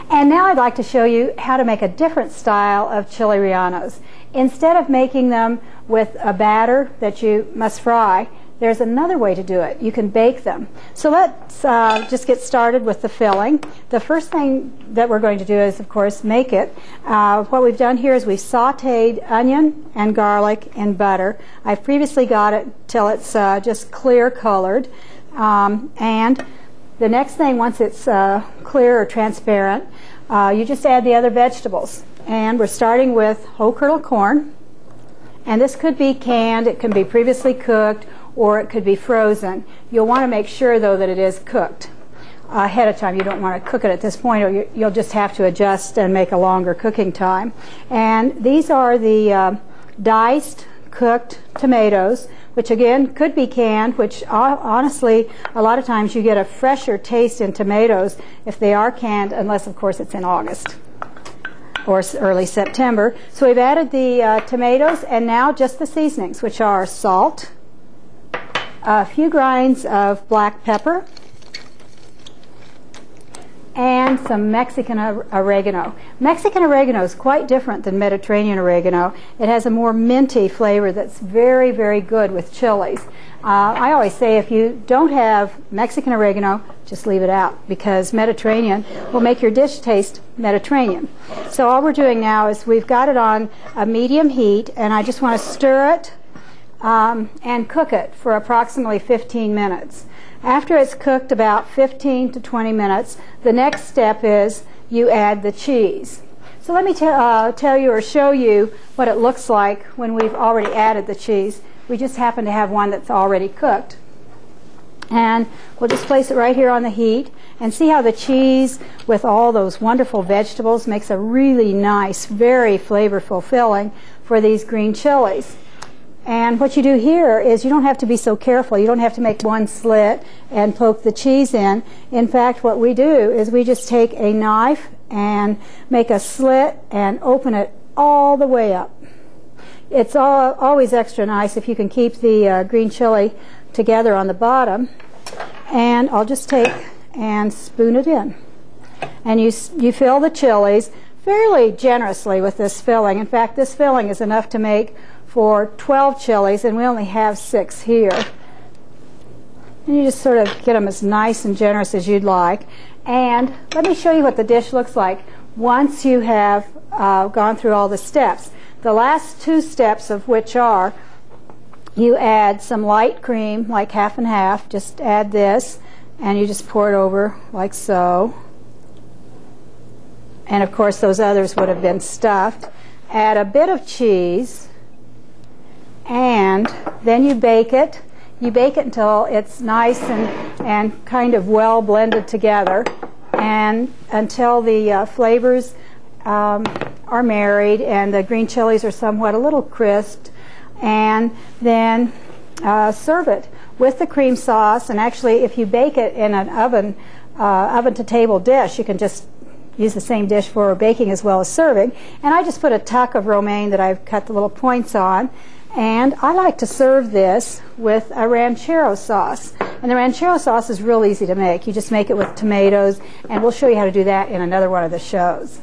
And now I'd like to show you how to make a different style of chili rellenos. Instead of making them with a batter that you must fry, there's another way to do it. You can bake them. So let's just get started with the filling. The first thing that we're going to do is, of course, make it. What we've done here is we've sauteed onion and garlic in butter. I've previously got it till it's just clear colored. And the next thing, once it's clear or transparent, you just add the other vegetables. And we're starting with whole kernel corn. And this could be canned, it can be previously cooked, or it could be frozen. You'll want to make sure, though, that it is cooked ahead of time. You don't want to cook it at this point, or you'll just have to adjust and make a longer cooking time. And these are the diced, cooked tomatoes, which again could be canned, which honestly a lot of times you get a fresher taste in tomatoes if they are canned, unless of course it's in August or early September. So we've added the tomatoes, and now just the seasonings, which are salt, a few grinds of black pepper, and some Mexican oregano. Mexican oregano is quite different than Mediterranean oregano. It has a more minty flavor that's very, very good with chilies. I always say if you don't have Mexican oregano, just leave it out, because Mediterranean will make your dish taste Mediterranean. So all we're doing now is we've got it on a medium heat, and I just want to stir it and cook it for approximately 15 minutes. After it's cooked about 15 to 20 minutes, the next step is you add the cheese. So let me tell you or show you what it looks like when we've already added the cheese. We just happen to have one that's already cooked. And we'll just place it right here on the heat, and see how the cheese with all those wonderful vegetables makes a really nice, very flavorful filling for these green chilies. And what you do here is you don't have to be so careful. You don't have to make one slit and poke the cheese in. In fact, what we do is we just take a knife and make a slit and open it all the way up. It's always extra nice if you can keep the green chili together on the bottom. And I'll just take and spoon it in. And you fill the chilies fairly generously with this filling. In fact, this filling is enough to make for 12 chilies, and we only have 6 here. And you just sort of get them as nice and generous as you'd like. And let me show you what the dish looks like once you have gone through all the steps. The last 2 steps of which are you add some light cream, like half and half. Just add this, and you just pour it over like so. And of course those others would have been stuffed. Add a bit of cheese, and then you bake it. You bake it until it's nice and kind of well blended together, and until the flavors are married and the green chilies are somewhat a little crisped. And then serve it with the cream sauce. And actually, if you bake it in an oven to table dish, you can just use the same dish for baking as well as serving. And I just put a tuck of romaine that I've cut the little points on. And I like to serve this with a ranchero sauce. And the ranchero sauce is real easy to make. You just make it with tomatoes, and we'll show you how to do that in another one of the shows.